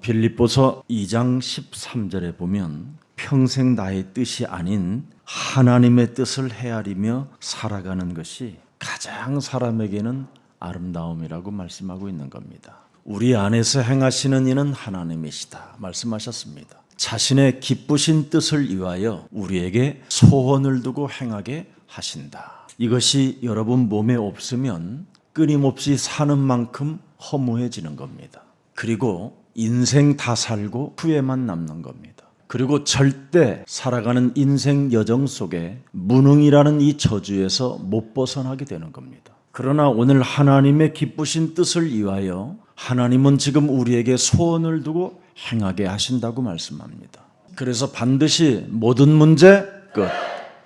빌립보서 2장 13절에 보면 평생 나의 뜻이 아닌 하나님의 뜻을 헤아리며 살아가는 것이 가장 사람에게는 아름다움이라고 말씀하고 있는 겁니다. 우리 안에서 행하시는 이는 하나님이시다 말씀하셨습니다. 자신의 기쁘신 뜻을 위하여 우리에게 소원을 두고 행하게 하신다. 이것이 여러분 몸에 없으면 끊임없이 사는 만큼 허무해지는 겁니다. 그리고 인생 다 살고 후회만 남는 겁니다. 그리고 절대 살아가는 인생 여정 속에 무능이라는 이 저주에서 못 벗어나게 되는 겁니다. 그러나 오늘 하나님의 기쁘신 뜻을 위하여 하나님은 지금 우리에게 소원을 두고 행하게 하신다고 말씀합니다. 그래서 반드시 모든 문제 끝.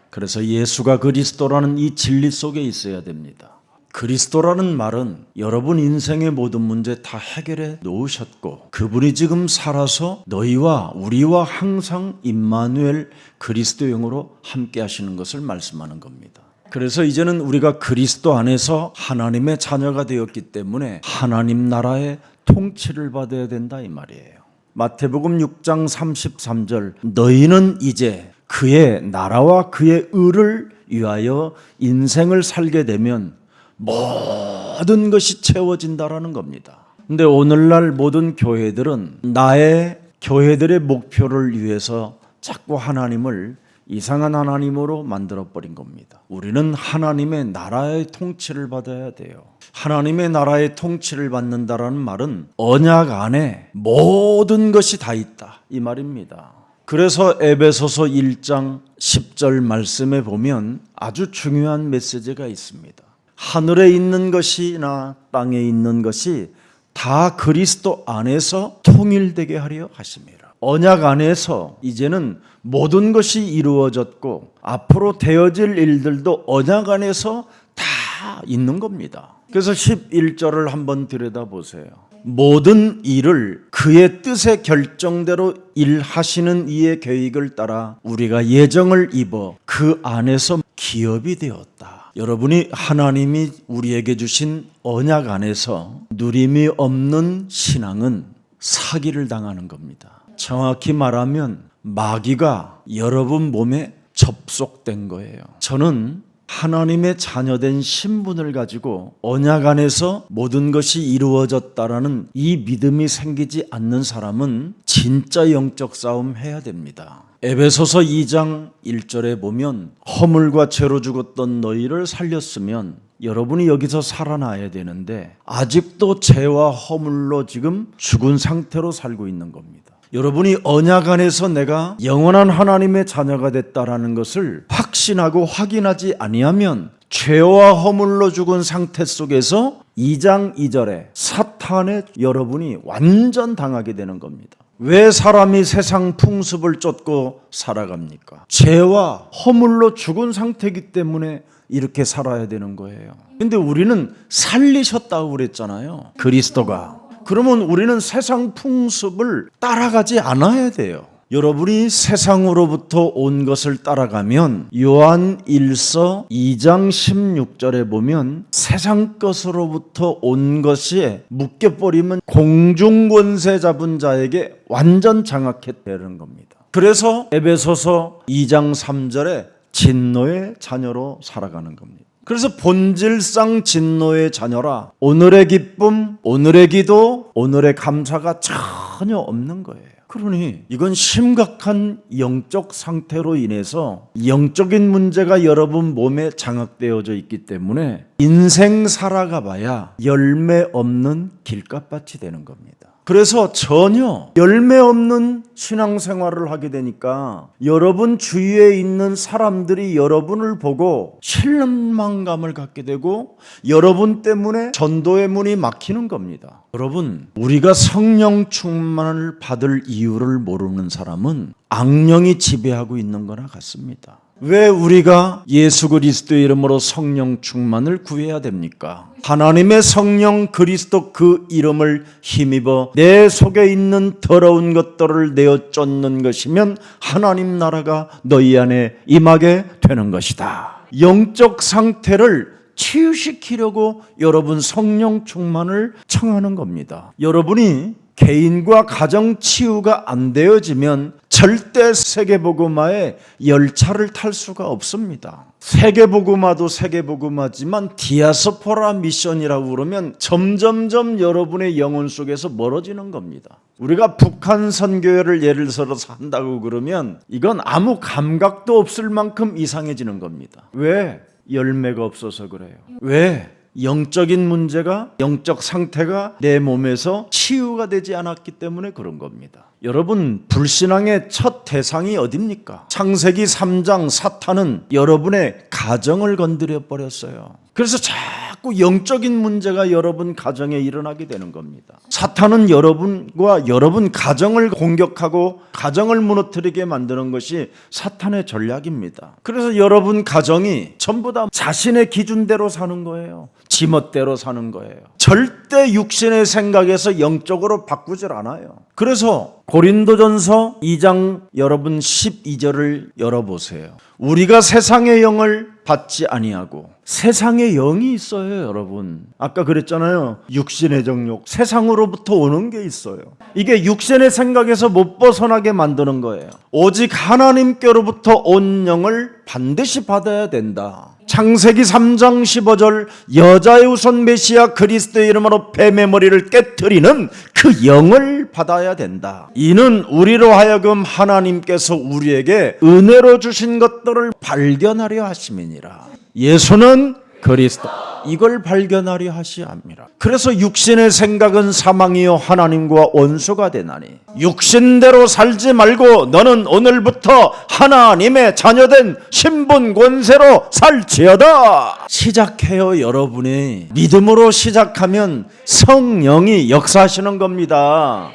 그래서 예수가 그리스도라는 이 진리 속에 있어야 됩니다. 그리스도라는 말은 여러분 인생의 모든 문제 다 해결해 놓으셨고 그분이 지금 살아서 너희와 우리와 항상 임마누엘 그리스도 영으로 함께 하시는 것을 말씀하는 겁니다. 그래서 이제는 우리가 그리스도 안에서 하나님의 자녀가 되었기 때문에 하나님 나라의 통치를 받아야 된다 이 말이에요. 마태복음 6장 33절 너희는 이제 그의 나라와 그의 의를 위하여 인생을 살게 되면 모든 것이 채워진다라는 겁니다. 근데 오늘날 모든 교회들은 나의 교회들의 목표를 위해서 자꾸 하나님을 이상한 하나님으로 만들어버린 겁니다. 우리는 하나님의 나라의 통치를 받아야 돼요. 하나님의 나라의 통치를 받는다라는 말은 언약 안에 모든 것이 다 있다 이 말입니다. 그래서 에베소서 1장 10절 말씀에 보면 아주 중요한 메시지가 있습니다. 하늘에 있는 것이나 땅에 있는 것이 다 그리스도 안에서 통일되게 하려 하심이라. 언약 안에서 이제는 모든 것이 이루어졌고 앞으로 되어질 일들도 언약 안에서 다 있는 겁니다. 그래서 11절을 한번 들여다보세요. 모든 일을 그의 뜻의 결정대로 일하시는 이의 계획을 따라 우리가 예정을 입어 그 안에서 기업이 되었다. 여러분이 하나님이 우리에게 주신 언약 안에서 누림이 없는 신앙은 사기를 당하는 겁니다. 정확히 말하면 마귀가 여러분 몸에 접속된 거예요. 저는 하나님의 자녀된 신분을 가지고 언약 안에서 모든 것이 이루어졌다라는 이 믿음이 생기지 않는 사람은 진짜 영적 싸움 해야 됩니다. 에베소서 2장 1절에 보면 허물과 죄로 죽었던 너희를 살렸으면 여러분이 여기서 살아나야 되는데 아직도 죄와 허물로 지금 죽은 상태로 살고 있는 겁니다. 여러분이 언약 안에서 내가 영원한 하나님의 자녀가 됐다라는 것을 확신하고 확인하지 아니하면 죄와 허물로 죽은 상태 속에서 2장 2절에 사탄의 여러분이 완전 당하게 되는 겁니다. 왜 사람이 세상 풍습을 쫓고 살아갑니까? 죄와 허물로 죽은 상태이기 때문에 이렇게 살아야 되는 거예요. 근데 우리는 살리셨다고 그랬잖아요. 그리스도가. 그러면 우리는 세상 풍습을 따라가지 않아야 돼요. 여러분이 세상으로부터 온 것을 따라가면 요한 1서 2장 16절에 보면 세상 것으로부터 온 것이 묶여버리면 공중권세 잡은 자에게 완전 장악해 되는 겁니다. 그래서 에베소서 2장 3절에 진노의 자녀로 살아가는 겁니다. 그래서 본질상 진노의 자녀라 오늘의 기쁨, 오늘의 기도, 오늘의 감사가 전혀 없는 거예요. 그러니 이건 심각한 영적 상태로 인해서 영적인 문제가 여러분 몸에 장악되어져 있기 때문에 인생 살아가 봐야 열매 없는 길가밭이 되는 겁니다. 그래서 전혀 열매 없는 신앙생활을 하게 되니까 여러분 주위에 있는 사람들이 여러분을 보고 실망감을 갖게 되고 여러분 때문에 전도의 문이 막히는 겁니다. 여러분, 우리가 성령 충만을 받을 이유를 모르는 사람은 악령이 지배하고 있는 거나 같습니다. 왜 우리가 예수 그리스도의 이름으로 성령 충만을 구해야 됩니까? 하나님의 성령 그리스도 그 이름을 힘입어 내 속에 있는 더러운 것들을 내어 쫓는 것이면 하나님 나라가 너희 안에 임하게 되는 것이다. 영적 상태를 치유시키려고 여러분 성령 충만을 청하는 겁니다. 여러분이 개인과 가정 치유가 안 되어지면 절대 세계복음화의 열차를 탈 수가 없습니다. 세계복음화도 세계복음화지만 디아스포라 미션이라고 그러면 점점점 여러분의 영혼 속에서 멀어지는 겁니다. 우리가 북한 선교회를 예를 들어서 한다고 그러면 이건 아무 감각도 없을 만큼 이상해지는 겁니다. 왜? 열매가 없어서 그래요. 왜? 영적인 문제가, 영적 상태가 내 몸에서 치유가 되지 않았기 때문에 그런 겁니다. 여러분, 불신앙의 첫 대상이 어딥니까? 창세기 3장 사탄은 여러분의 가정을 건드려 버렸어요. 그래서 자꾸 영적인 문제가 여러분 가정에 일어나게 되는 겁니다. 사탄은 여러분과 여러분 가정을 공격하고 가정을 무너뜨리게 만드는 것이 사탄의 전략입니다. 그래서 여러분 가정이 전부 다 자신의 기준대로 사는 거예요. 지멋대로 사는 거예요. 절대 육신의 생각에서 영적으로 바꾸질 않아요. 그래서 고린도전서 2장 여러분 12절을 열어보세요. 우리가 세상의 영을 받지 아니하고 세상의 영이 있어요, 여러분. 아까 그랬잖아요. 육신의 정욕, 세상으로부터 오는 게 있어요. 이게 육신의 생각에서 못 벗어나게 만드는 거예요. 오직 하나님께로부터 온 영을 반드시 받아야 된다. 창세기 3장 15절 여자의 우선 메시아 그리스도의 이름으로 뱀의 머리를 깨트리는 그 영을 받아야 된다. 이는 우리로 하여금 하나님께서 우리에게 은혜로 주신 것들을 발견하려 하심이니라. 예수는 그리스도, 이걸 발견하려 하시합니다. 그래서 육신의 생각은 사망이요 하나님과 원수가 되나니 육신대로 살지 말고 너는 오늘부터 하나님의 자녀된 신분 권세로 살지어다. 시작해요. 여러분이 믿음으로 시작하면 성령이 역사하시는 겁니다.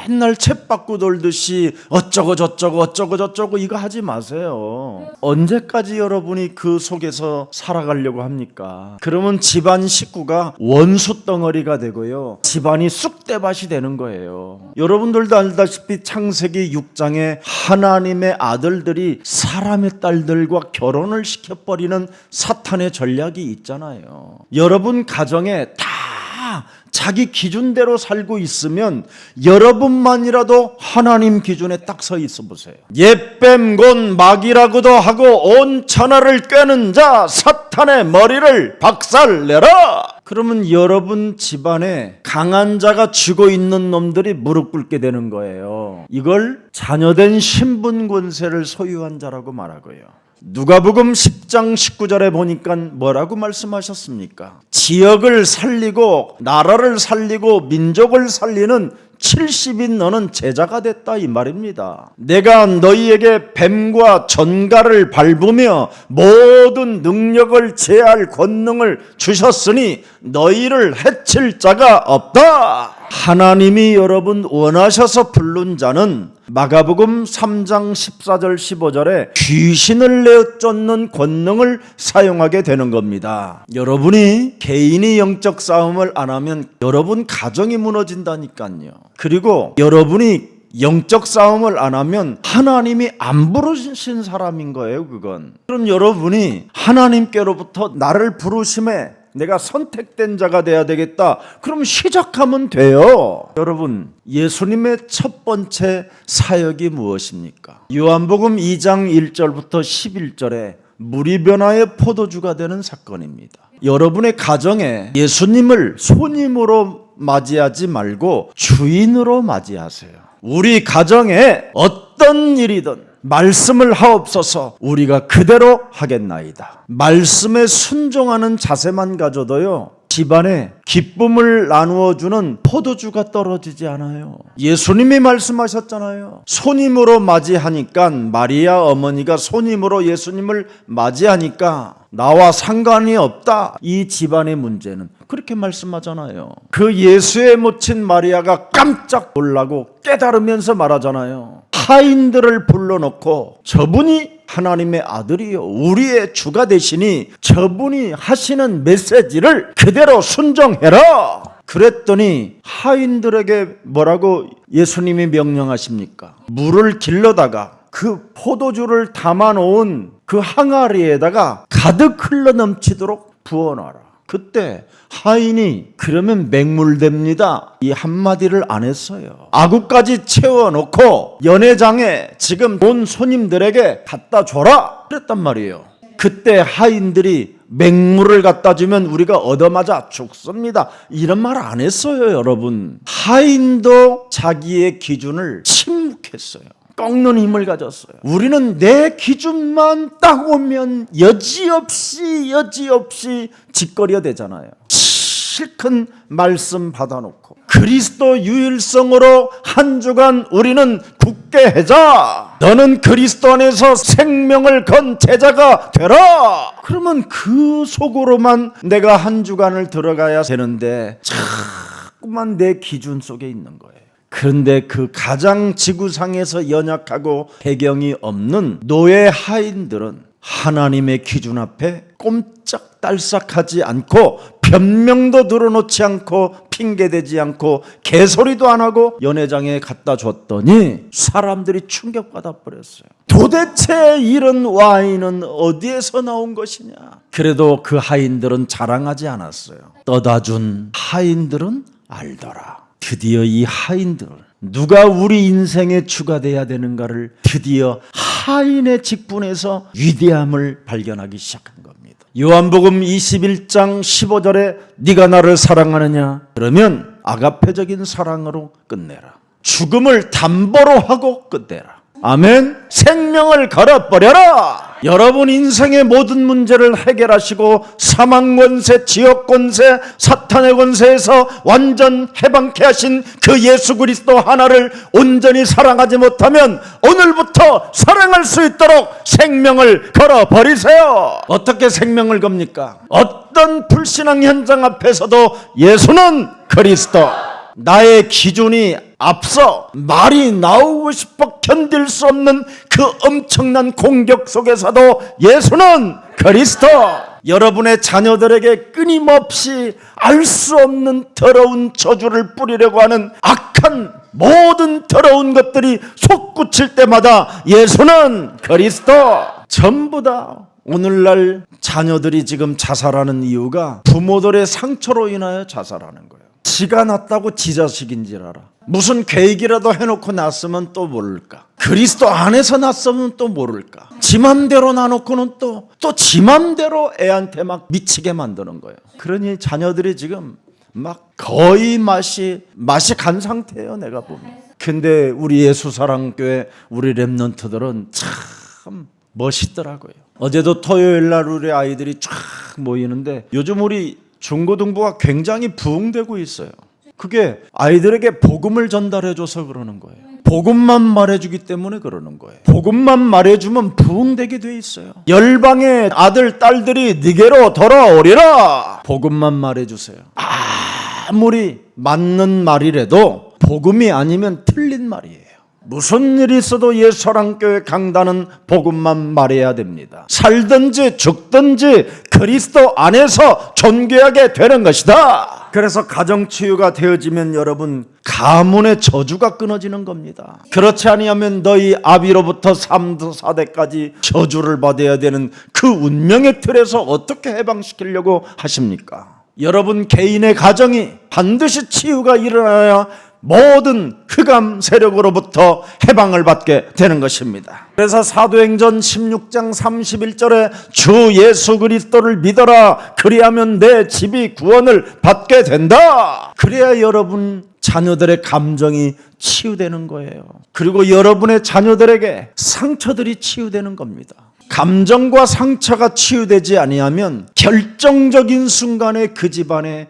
맨날 쳇바꾸 돌듯이 어쩌고 저쩌고 이거 하지 마세요. 언제까지 여러분이 그 속에서 살아가려고 합니까? 그러면 집안 식구가 원수 덩어리가 되고요, 집안이 쑥대밭이 되는 거예요. 여러분들도 알다시피 창세기 6장에 하나님의 아들들이 사람의 딸들과 결혼을 시켜버리는 사탄의 전략이 있잖아요. 여러분 가정에 다 자기 기준대로 살고 있으면 여러분만이라도 하나님 기준에 딱 서 있어 보세요. 옛뱀 곧 마귀라고도 하고 온 천하를 꿰는 자 사탄의 머리를 박살내라. 그러면 여러분 집안에 강한 자가 쥐고 있는 놈들이 무릎 꿇게 되는 거예요. 이걸 자녀된 신분 권세를 소유한 자라고 말하고요. 누가복음 10장 19절에 보니까 뭐라고 말씀하셨습니까? 지역을 살리고 나라를 살리고 민족을 살리는 70인 너는 제자가 됐다, 이 말입니다. 내가 너희에게 뱀과 전갈을 밟으며 모든 능력을 제할 권능을 주셨으니 너희를 해칠 자가 없다. 하나님이 여러분 원하셔서 부른 자는 마가복음 3장 14절 15절에 귀신을 내쫓는 권능을 사용하게 되는 겁니다. 여러분이 개인이 영적 싸움을 안 하면 여러분 가정이 무너진다니까요. 그리고 여러분이 영적 싸움을 안 하면 하나님이 안 부르신 사람인 거예요, 그건. 그럼 여러분이 하나님께로부터 나를 부르심에 내가 선택된 자가 돼야 되겠다. 그럼 시작하면 돼요. 여러분, 예수님의 첫 번째 사역이 무엇입니까? 요한복음 2장 1절부터 11절에 물이 변화의 포도주가 되는 사건입니다. 여러분의 가정에 예수님을 손님으로 맞이하지 말고 주인으로 맞이하세요. 우리 가정에 어떤 일이든 말씀을 하옵소서, 우리가 그대로 하겠나이다. 말씀에 순종하는 자세만 가져도요, 집안에 기쁨을 나누어주는 포도주가 떨어지지 않아요. 예수님이 말씀하셨잖아요. 손님으로 맞이하니까, 마리아 어머니가 손님으로 예수님을 맞이하니까 나와 상관이 없다, 이 집안의 문제는. 그렇게 말씀하잖아요. 그 예수의 모친 마리아가 깜짝 놀라고 깨달으면서 말하잖아요. 하인들을 불러놓고 저분이 하나님의 아들이요, 우리의 주가 되시니 저분이 하시는 메시지를 그대로 순종해라. 그랬더니 하인들에게 뭐라고 예수님이 명령하십니까? 물을 길러다가 그 포도주를 담아놓은 그 항아리에다가 가득 흘러 넘치도록 부어놔라. 그때 하인이 그러면 맹물됩니다 이 한마디를 안 했어요. 아구까지 채워놓고 연회장에 지금 온 손님들에게 갖다 줘라 그랬단 말이에요. 그때 하인들이 맹물을 갖다 주면 우리가 얻어맞아 죽습니다 이런 말 안 했어요. 여러분, 하인도 자기의 기준을 침묵했어요. 꺾는 힘을 가졌어요. 우리는 내 기준만 딱 오면 여지없이 짓거려 대잖아요. 실컷 말씀 받아놓고 그리스도 유일성으로 한 주간 우리는 굳게 해자. 너는 그리스도 안에서 생명을 건 제자가 되라. 그러면 그 속으로만 내가 한 주간을 들어가야 되는데 자꾸만 내 기준 속에 있는 거예요. 그런데 그 가장 지구상에서 연약하고 배경이 없는 노예 하인들은 하나님의 기준 앞에 꼼짝달싹하지 않고 변명도 늘어놓지 않고 핑계대지 않고 개소리도 안 하고 연회장에 갖다 줬더니 사람들이 충격받아 버렸어요. 도대체 이런 와인은 어디에서 나온 것이냐. 그래도 그 하인들은 자랑하지 않았어요. 떠다 준 하인들은 알더라. 드디어 이 하인들, 누가 우리 인생에 주가 돼야 되는가를 드디어 하인의 직분에서 위대함을 발견하기 시작한 겁니다. 요한복음 21장 15절에 네가 나를 사랑하느냐? 그러면 아가페적인 사랑으로 끝내라. 죽음을 담보로 하고 끝내라. 아멘. 생명을 걸어버려라. 여러분 인생의 모든 문제를 해결하시고 사망 권세, 지옥 권세, 사탄의 권세에서 완전 해방케 하신 그 예수 그리스도 하나를 온전히 사랑하지 못하면 오늘부터 사랑할 수 있도록 생명을 걸어버리세요. 어떻게 생명을 겁니까? 어떤 불신앙 현장 앞에서도 예수는 그리스도, 나의 기준이 앞서 말이 나오고 싶어 견딜 수 없는 그 엄청난 공격 속에서도 예수는 그리스도. 여러분의 자녀들에게 끊임없이 알 수 없는 더러운 저주를 뿌리려고 하는 악한 모든 더러운 것들이 솟구칠 때마다 예수는 그리스도. 전부 다 오늘날 자녀들이 지금 자살하는 이유가 부모들의 상처로 인하여 자살하는 거예요. 지가 낳았다고 지 자식인 줄 알아. 무슨 계획이라도 해놓고 낳았으면 또 모를까. 그리스도 안에서 낳았으면 또 모를까. 지 맘대로 낳아놓고는 또 지 맘대로 애한테 막 미치게 만드는 거예요. 그러니 자녀들이 지금 막 거의 맛이 간 상태예요, 내가 보면. 근데 우리 예수사랑교회 우리 랩런트들은 참 멋있더라고요. 어제도 토요일 날 우리 아이들이 쫙 모이는데 요즘 우리 중고등부가 굉장히 부흥되고 있어요. 그게 아이들에게 복음을 전달해줘서 그러는 거예요. 복음만 말해주기 때문에 그러는 거예요. 복음만 말해주면 부흥되게 돼 있어요. 열방의 아들 딸들이 네게로 돌아오리라. 복음만 말해주세요. 아무리 맞는 말이라도 복음이 아니면 틀린 말이에요. 무슨 일이 있어도 예수사랑교회 강단은 복음만 말해야 됩니다. 살든지 죽든지 그리스도 안에서 존귀하게 되는 것이다. 그래서 가정치유가 되어지면 여러분 가문의 저주가 끊어지는 겁니다. 그렇지 아니하면 너희 아비로부터 3대 4대까지 저주를 받아야 되는 그 운명의 틀에서 어떻게 해방시키려고 하십니까? 여러분 개인의 가정이 반드시 치유가 일어나야 모든 흑암 세력으로부터 해방을 받게 되는 것입니다. 그래서 사도행전 16장 31절에 주 예수 그리스도를 믿어라. 그리하면 내 집이 구원을 받게 된다. 그래야 여러분 자녀들의 감정이 치유되는 거예요. 그리고 여러분의 자녀들에게 상처들이 치유되는 겁니다. 감정과 상처가 치유되지 아니하면 결정적인 순간에 그 집안에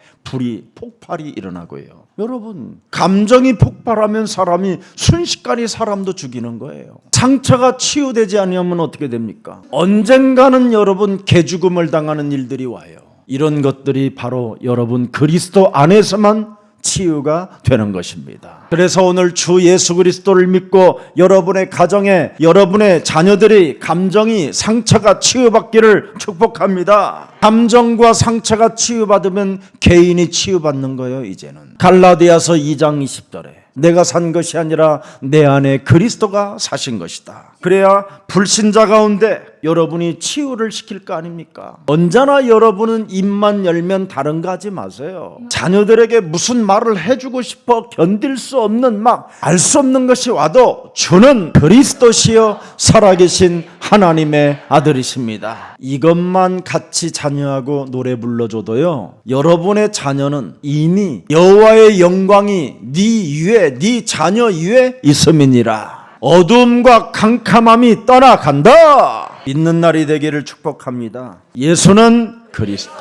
폭발이 일어나고요. 여러분 감정이 폭발하면 사람이 순식간에 사람도 죽이는 거예요. 상처가 치유되지 아니하면 어떻게 됩니까? 언젠가는 여러분 개죽음을 당하는 일들이 와요. 이런 것들이 바로 여러분 그리스도 안에서만 치유가 되는 것입니다. 그래서 오늘 주 예수 그리스도를 믿고 여러분의 가정에 여러분의 자녀들이 감정이 상처가 치유받기를 축복합니다. 감정과 상처가 치유받으면 개인이 치유받는 거예요. 이제는 갈라디아서 2장 20절에 내가 산 것이 아니라 내 안에 그리스도가 사신 것이다. 그래야 불신자 가운데 여러분이 치유를 시킬 거 아닙니까? 언제나 여러분은 입만 열면 다른 거 하지 마세요. 자녀들에게 무슨 말을 해주고 싶어 견딜 수 없는 막 알 수 없는 것이 와도 주는 그리스도시여 살아계신 하나님의 아들이십니다. 이것만 같이 자녀하고 노래 불러줘도요, 여러분의 자녀는 이미 여호와의 영광이 네 위에, 네 자녀 위에 있음이니라. 어둠과 캄캄함이 떠나간다. 믿는 날이 되기를 축복합니다. 예수는 그리스도.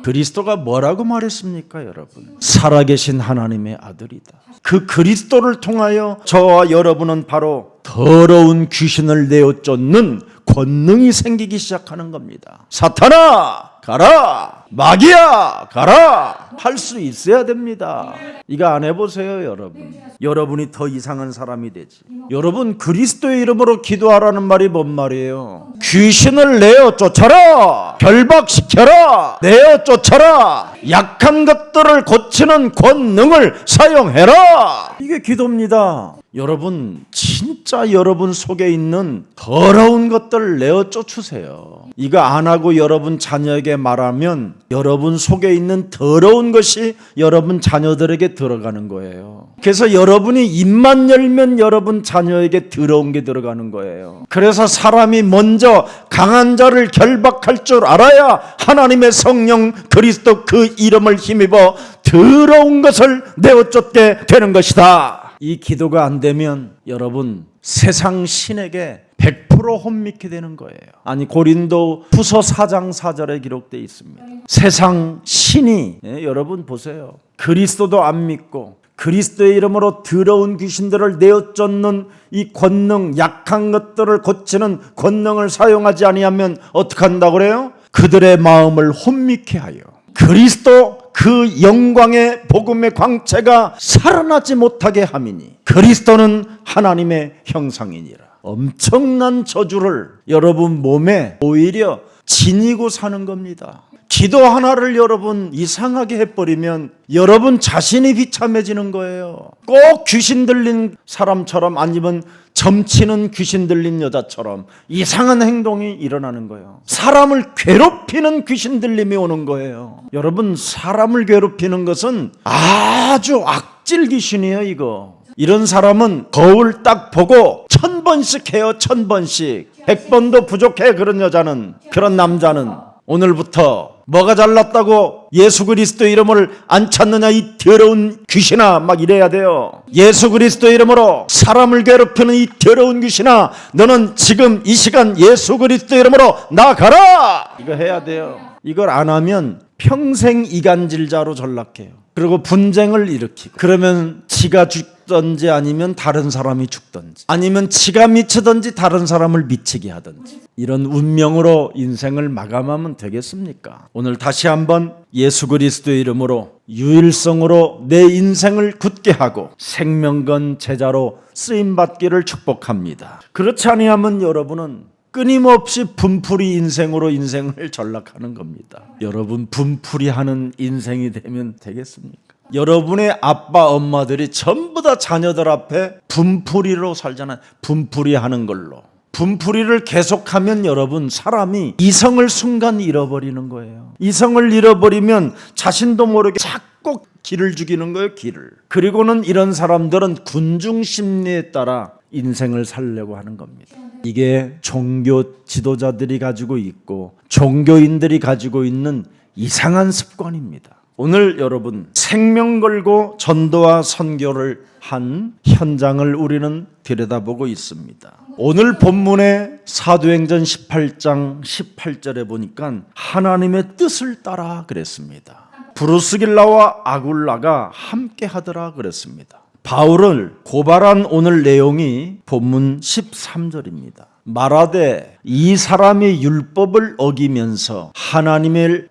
그리스도가 뭐라고 말했습니까, 여러분? 살아계신 하나님의 아들이다. 그 그리스도를 통하여 저와 여러분은 바로 더러운 귀신을 내어 쫓는 권능이 생기기 시작하는 겁니다. 사탄아 가라, 마귀야 가라 할 수 있어야 됩니다. 이거 안 해보세요, 여러분. 여러분이 더 이상한 사람이 되지. 여러분, 그리스도의 이름으로 기도하라는 말이 뭔 말이에요? 귀신을 내어 쫓아라, 결박시켜라, 내어 쫓아라, 약한 것들을 고치는 권능을 사용해라. 이게 기도입니다. 여러분, 진짜 여러분 속에 있는 더러운 것들을 내어 쫓으세요. 이거 안 하고 여러분 자녀에게 말하면 여러분 속에 있는 더러운 것이 여러분 자녀들에게 들어가는 거예요. 그래서 여러분이 입만 열면 여러분 자녀에게 더러운 게 들어가는 거예요. 그래서 사람이 먼저 강한 자를 결박할 줄 알아야 하나님의 성령 그리스도 그 이름을 힘입어 더러운 것을 내어 쫓게 되는 것이다. 이 기도가 안 되면 여러분 세상 신에게 100% 혼미케 되는 거예요. 아니, 고린도 후서 4장 4절에 기록되어 있습니다. 세상 신이, 여러분 보세요. 그리스도도 안 믿고 그리스도의 이름으로 더러운 귀신들을 내어 쫓는 이 권능, 약한 것들을 고치는 권능을 사용하지 아니하면 어떻게 한다고 그래요? 그들의 마음을 혼미케 하여 그리스도 그 영광의 복음의 광채가 살아나지 못하게 함이니 그리스도는 하나님의 형상이니라. 엄청난 저주를 여러분 몸에 오히려 지니고 사는 겁니다. 기도 하나를 여러분 이상하게 해버리면 여러분 자신이 비참해지는 거예요. 꼭 귀신 들린 사람처럼, 아니면 점치는 귀신 들린 여자처럼 이상한 행동이 일어나는 거예요. 사람을 괴롭히는 귀신 들림이 오는 거예요. 여러분, 사람을 괴롭히는 것은 아주 악질 귀신이에요. 이런 사람은 거울 딱 보고 1000번씩 해요. 1000번씩. 100번도 부족해. 그런 여자는, 그런 남자는. 오늘부터 뭐가 잘났다고 예수 그리스도 이름을 안 찾느냐, 이 더러운 귀신아, 막 이래야 돼요. 예수 그리스도 이름으로 사람을 괴롭히는 이 더러운 귀신아, 너는 지금 이 시간 예수 그리스도 이름으로 나가라. 이거 해야 돼요. 이걸 안 하면 평생 이간질자로 전락해요. 그리고 분쟁을 일으키고, 그러면 지가 죽든지 아니면 다른 사람이 죽든지, 아니면 지가 미치든지 다른 사람을 미치게 하든지, 이런 운명으로 인생을 마감하면 되겠습니까? 오늘 다시 한번 예수 그리스도의 이름으로 유일성으로 내 인생을 굳게 하고 생명건 제자로 쓰임받기를 축복합니다. 그렇지 아니하면 여러분은 끊임없이 분풀이 인생으로 인생을 전락하는 겁니다. 여러분, 분풀이 하는 인생이 되면 되겠습니까? 여러분의 아빠 엄마들이 전부 다 자녀들 앞에 분풀이로 살잖아요. 분풀이 하는 걸로. 분풀이를 계속하면 여러분, 사람이 이성을 순간 잃어버리는 거예요. 이성을 잃어버리면 자신도 모르게 자꾸 기를 죽이는 거예요. 기를. 그리고는 이런 사람들은 군중 심리에 따라 인생을 살려고 하는 겁니다. 이게 종교 지도자들이 가지고 있고 종교인들이 가지고 있는 이상한 습관입니다. 오늘 여러분, 생명 걸고 전도와 선교를 한 현장을 우리는 들여다보고 있습니다. 오늘 본문의 사도행전 18장 18절에 보니까 하나님의 뜻을 따라 그랬습니다. 브루스길라와 아굴라가 함께 하더라 그랬습니다. 바울을 고발한 오늘 내용이 본문 13절입니다. 말하되 이 사람이 율법을 어기면서 하나님을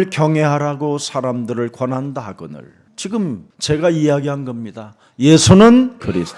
경외하라고 사람들을 권한다 하거늘. 지금 제가 이야기한 겁니다. 예수는 그리스도,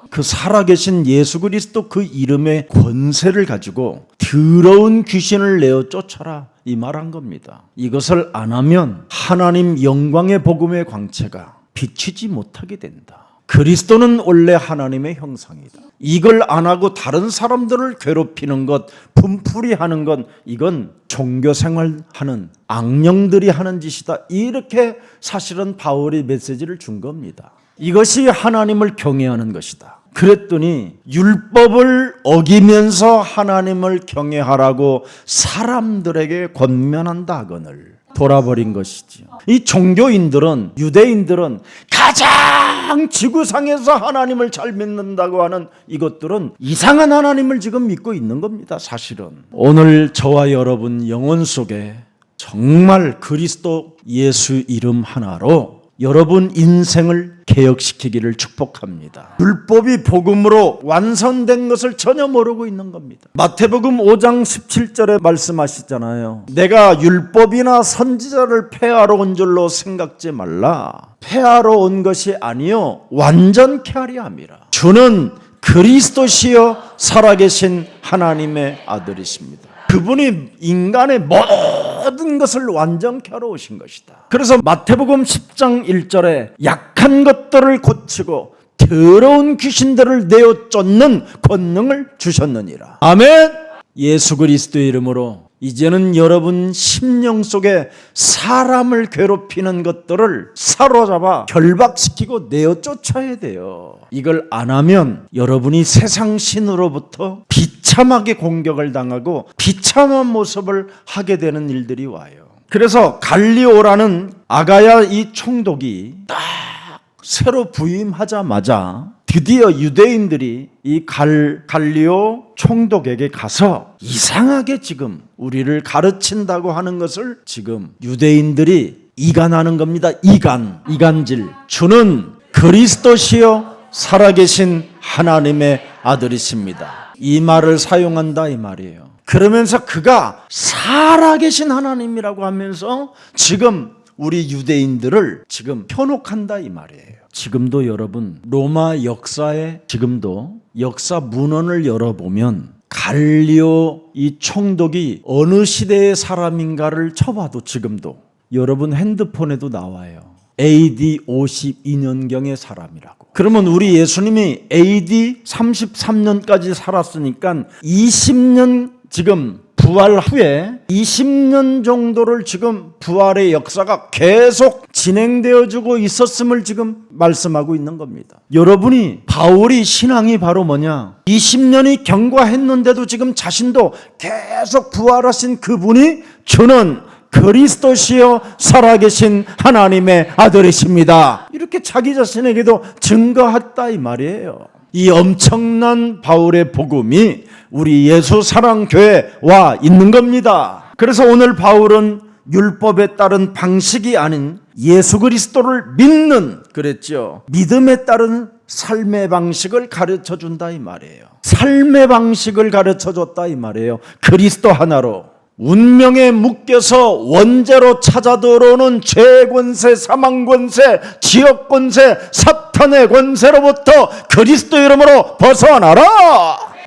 그 살아계신 예수 그리스도 그 이름의 권세를 가지고 더러운 귀신을 내어 쫓아라, 이 말한 겁니다. 이것을 안 하면 하나님 영광의 복음의 광채가 비치지 못하게 된다. 그리스도는 원래 하나님의 형상이다. 이걸 안 하고 다른 사람들을 괴롭히는 것, 분풀이 하는 것, 이건 종교생활하는 악령들이 하는 짓이다. 이렇게 사실은 바울이 메시지를 준 겁니다. 이것이 하나님을 경외하는 것이다. 그랬더니 율법을 어기면서 하나님을 경외하라고 사람들에게 권면한다 하거늘 돌아버린 것이지요. 이 종교인들은, 유대인들은 가장 지구상에서 하나님을 잘 믿는다고 하는 이것들은 이상한 하나님을 지금 믿고 있는 겁니다. 사실은 오늘 저와 여러분 영혼 속에 정말 그리스도 예수 이름 하나로 여러분 인생을 개혁시키기를 축복합니다. 율법이 복음으로 완성된 것을 전혀 모르고 있는 겁니다. 마태복음 5장 17절에 말씀하시잖아요. 내가 율법이나 선지자를 폐하러 온 줄로 생각지 말라. 폐하러 온 것이 아니요 완전케 하려 함이라. 주는 그리스도시여 살아계신 하나님의 아들이십니다. 그분이 인간의 모든 것을 완전케 하러 오신 것이다. 그래서 마태복음 10장 1절에 약한 것들을 고치고 더러운 귀신들을 내어 쫓는 권능을 주셨느니라. 아멘. 예수 그리스도의 이름으로 이제는 여러분 심령 속에 사람을 괴롭히는 것들을 사로잡아 결박시키고 내어 쫓아야 돼요. 이걸 안 하면 여러분이 세상 신으로부터 비참하게 공격을 당하고 비참한 모습을 하게 되는 일들이 와요. 그래서 갈리오라는 아가야 이 총독이 딱 새로 부임하자마자 드디어 유대인들이 이 갈리오 총독에게 가서 이상하게 지금 우리를 가르친다고 하는 것을 지금 유대인들이 이간하는 겁니다. 이간질. 주는 그리스도시요 살아계신 하나님의 아들이십니다. 이 말을 사용한다 이 말이에요. 그러면서 그가 살아계신 하나님이라고 하면서 지금 우리 유대인들을 지금 현혹한다 이 말이에요. 지금도 여러분 로마 역사에 지금도 역사 문헌을 열어보면 갈리오 이 총독이 어느 시대의 사람인가를 쳐봐도 지금도 여러분 핸드폰에도 나와요. AD 52년경의 사람이라고. 그러면 우리 예수님이 AD 33년까지 살았으니까 20년 지금 부활 후에 20년 정도를 지금 부활의 역사가 계속 진행되어지고 있었음을 지금 말씀하고 있는 겁니다. 여러분이 바울이 신앙이 바로 뭐냐? 20년이 경과했는데도 지금 자신도 계속 부활하신 그분이 주는 그리스도시여 살아계신 하나님의 아들이십니다. 이렇게 자기 자신에게도 증거했다 이 말이에요. 이 엄청난 바울의 복음이 우리 예수 사랑교회에 와 있는 겁니다. 그래서 오늘 바울은 율법에 따른 방식이 아닌 예수 그리스도를 믿는 그랬죠. 믿음에 따른 삶의 방식을 가르쳐 준다 이 말이에요. 삶의 방식을 가르쳐 줬다 이 말이에요. 그리스도 하나로. 운명에 묶여서 원죄로 찾아 들어오는 죄 권세, 사망 권세, 지역 권세, 사탄의 권세로부터 그리스도 이름으로 벗어나라.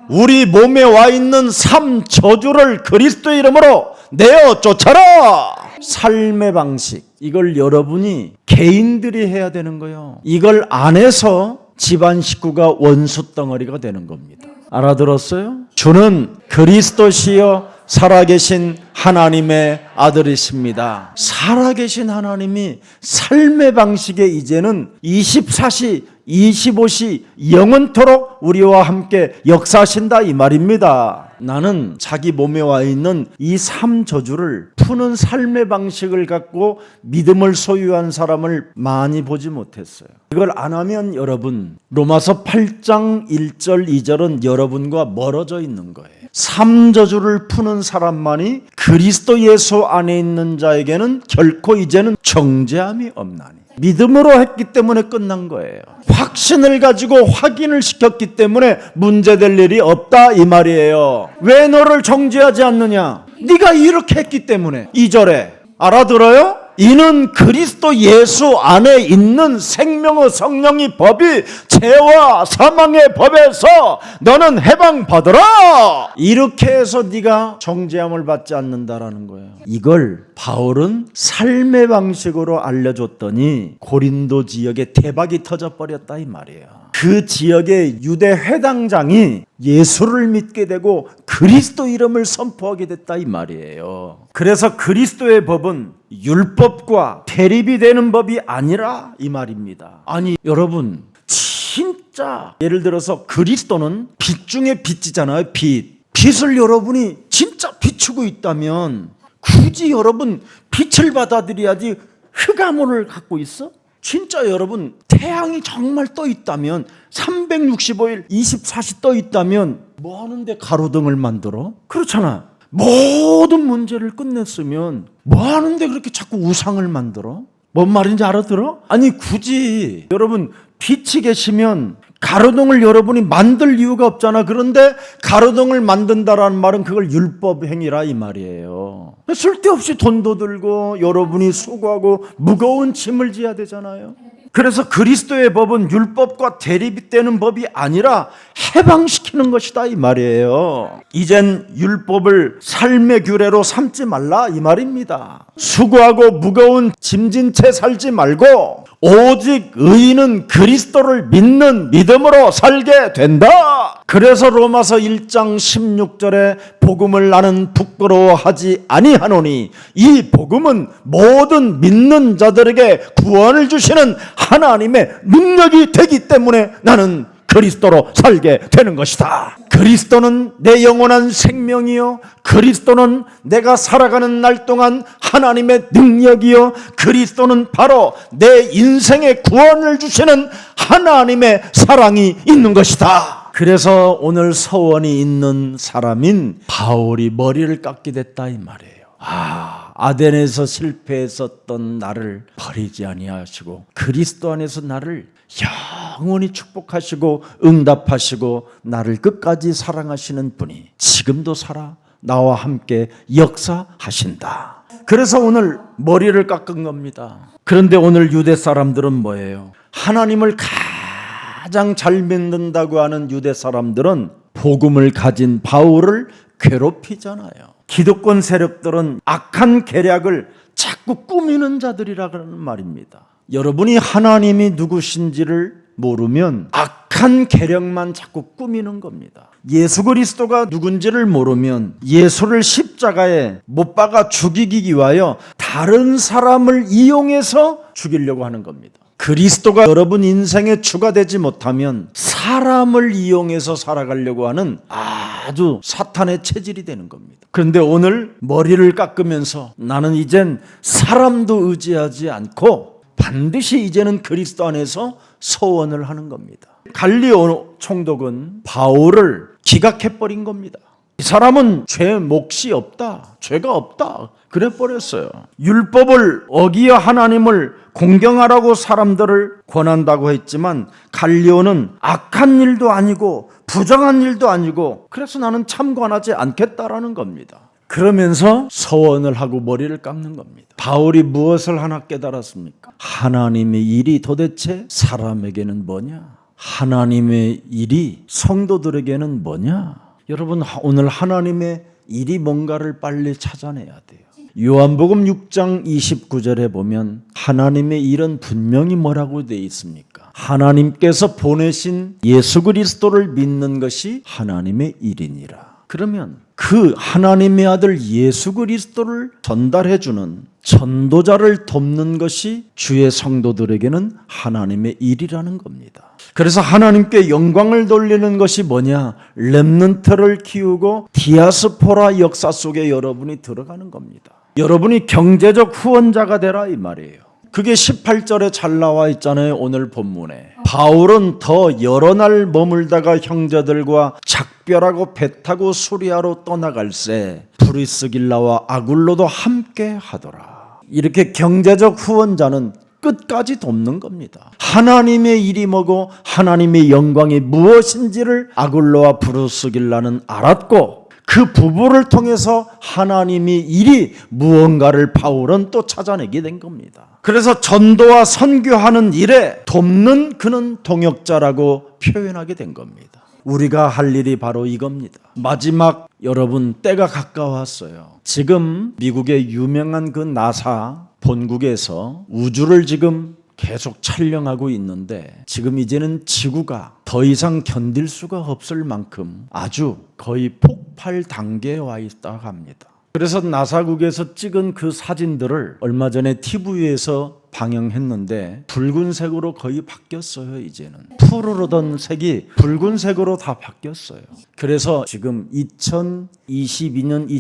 우리 몸에 와 있는 3저주를 그리스도 이름으로 내어 쫓아라. 삶의 방식, 이걸 여러분이 개인들이 해야 되는 거예요. 이걸 안 해서 집안 식구가 원수 덩어리가 되는 겁니다. 알아들었어요? 주는 그리스도시여 살아계신 하나님의 아들이십니다. 살아계신 하나님이 삶의 방식에 이제는 24시 25시 영원토록 우리와 함께 역사하신다 이 말입니다. 나는 자기 몸에 와 있는 이 3저주를 푸는 삶의 방식을 갖고 믿음을 소유한 사람을 많이 보지 못했어요. 이걸 안 하면 여러분 로마서 8장 1절 2절은 여러분과 멀어져 있는 거예요. 3저주를 푸는 사람만이 그리스도 예수 안에 있는 자에게는 결코 이제는 정죄함이 없나니. 믿음으로 했기 때문에 끝난 거예요. 확신을 가지고 확인을 시켰기 때문에 문제될 일이 없다 이 말이에요. 왜 너를 정죄하지 않느냐? 네가 이렇게 했기 때문에. 2절에 알아들어요? 이는 그리스도 예수 안에 있는 생명의 성령의 법이 죄와 사망의 법에서 너는 해방받으라. 이렇게 해서 네가 정죄함을 받지 않는다라는 거예요. 이걸 바울은 삶의 방식으로 알려줬더니 고린도 지역에 대박이 터져버렸다 이 말이에요. 그 지역의 유대 회당장이 예수를 믿게 되고 그리스도 이름을 선포하게 됐다 이 말이에요. 그래서 그리스도의 법은 율법과 대립이 되는 법이 아니라 이 말입니다. 아니 여러분, 진짜 예를 들어서 그리스도는 빛 중에 빛이잖아요. 빛을 여러분이 진짜 비추고 있다면 굳이 여러분 빛을 받아들여야지 흑암을 갖고 있어? 진짜 여러분 태양이 정말 떠 있다면 365일 24시 떠 있다면 뭐 하는데 가로등을 만들어? 그렇잖아. 모든 문제를 끝냈으면 뭐 하는데 그렇게 자꾸 우상을 만들어? 뭔 말인지 알아들어? 아니 굳이 여러분 빛이 계시면 가로등을 여러분이 만들 이유가 없잖아. 그런데 가로등을 만든다라는 말은 그걸 율법 행위라 이 말이에요. 쓸데없이 돈도 들고 여러분이 수고하고 무거운 짐을 지어야 되잖아요. 그래서 그리스도의 법은 율법과 대립되는 법이 아니라 해방시키는 것이다 이 말이에요. 이젠 율법을 삶의 규례로 삼지 말라 이 말입니다. 수고하고 무거운 짐진 채 살지 말고 오직 의인은 그리스도를 믿는 믿음으로 살게 된다. 그래서 로마서 1장 16절에 복음을 나는 부끄러워하지 아니하노니 이 복음은 모든 믿는 자들에게 구원을 주시는 하나님의 능력이 되기 때문에 나는 그리스도로 살게 되는 것이다. 그리스도는 내 영원한 생명이요, 그리스도는 내가 살아가는 날 동안 하나님의 능력이요, 그리스도는 바로 내 인생의 구원을 주시는 하나님의 사랑이 있는 것이다. 그래서 오늘 서원이 있는 사람인 바울이 머리를 깎게 됐다 이 말이에요. 아덴에서 실패했었던 나를 버리지 아니하시고 그리스도 안에서 나를 영원히 축복하시고 응답하시고 나를 끝까지 사랑하시는 분이 지금도 살아 나와 함께 역사하신다. 그래서 오늘 머리를 깎은 겁니다. 그런데 오늘 유대 사람들은 뭐예요? 하나님을 가장 잘 믿는다고 하는 유대 사람들은 복음을 가진 바울을 괴롭히잖아요. 기득권 세력들은 악한 계략을 자꾸 꾸미는 자들이라는 말입니다. 여러분이 하나님이 누구신지를 모르면 악한 계략만 자꾸 꾸미는 겁니다. 예수 그리스도가 누군지를 모르면 예수를 십자가에 못 박아 죽이기 위하여 다른 사람을 이용해서 죽이려고 하는 겁니다. 그리스도가 여러분 인생에 주가 되지 못하면 사람을 이용해서 살아가려고 하는 아주 사탄의 체질이 되는 겁니다. 그런데 오늘 머리를 깎으면서 나는 이젠 사람도 의지하지 않고 반드시 이제는 그리스도 안에서 소원을 하는 겁니다. 갈리오 총독은 바울을 기각해버린 겁니다. 이 사람은 죄 몫이 없다, 죄가 없다 그래 버렸어요. 율법을 어기어 하나님을 공경하라고 사람들을 권한다고 했지만 갈리오는 악한 일도 아니고 부정한 일도 아니고 그래서 나는 참관하지 않겠다라는 겁니다. 그러면서 서원을 하고 머리를 깎는 겁니다. 바울이 무엇을 하나 깨달았습니까? 하나님의 일이 도대체 사람에게는 뭐냐? 하나님의 일이 성도들에게는 뭐냐? 여러분 오늘 하나님의 일이 뭔가를 빨리 찾아내야 돼요. 요한복음 6장 29절에 보면 하나님의 일은 분명히 뭐라고 되어 있습니까? 하나님께서 보내신 예수 그리스도를 믿는 것이 하나님의 일이니라. 그러면 그 하나님의 아들 예수 그리스도를 전달해 주는 전도자를 돕는 것이 주의 성도들에게는 하나님의 일이라는 겁니다. 그래서 하나님께 영광을 돌리는 것이 뭐냐? 렘넌트를 키우고 디아스포라 역사 속에 여러분이 들어가는 겁니다. 여러분이 경제적 후원자가 되라 이 말이에요. 그게 18절에 잘 나와 있잖아요. 오늘 본문에 바울은 더 여러 날 머물다가 형제들과 작별하고 배 타고 수리아로 떠나갈새 브리스길라와 아굴로도 함께 하더라. 이렇게 경제적 후원자는 끝까지 돕는 겁니다. 하나님의 일이 뭐고 하나님의 영광이 무엇인지를 아굴로와 브리스길라는 알았고 그 그 부부를 통해서 하나님이 이리 무언가를 바울은 또 찾아내게 된 겁니다. 그래서 전도와 선교하는 일에 돕는 그는 동역자라고 표현하게 된 겁니다. 우리가 할 일이 바로 이겁니다. 마지막 여러분 때가 가까웠어요. 지금 미국의 유명한 그 나사 본국에서 우주를 지금 계속 촬영하고 있는데 지금 이제는 지구가 더 이상 견딜 수가 없을 만큼 아주 거의 폭발 단계에 와 있다고 합니다. 그래서 나사국에서 찍은 그 사진들을 얼마 전에 TV에서 방영했는데 붉은색으로 거의 바뀌었어요. 이제는 푸르르던 색이 붉은색으로 다 바뀌었어요. 그래서 지금 2022년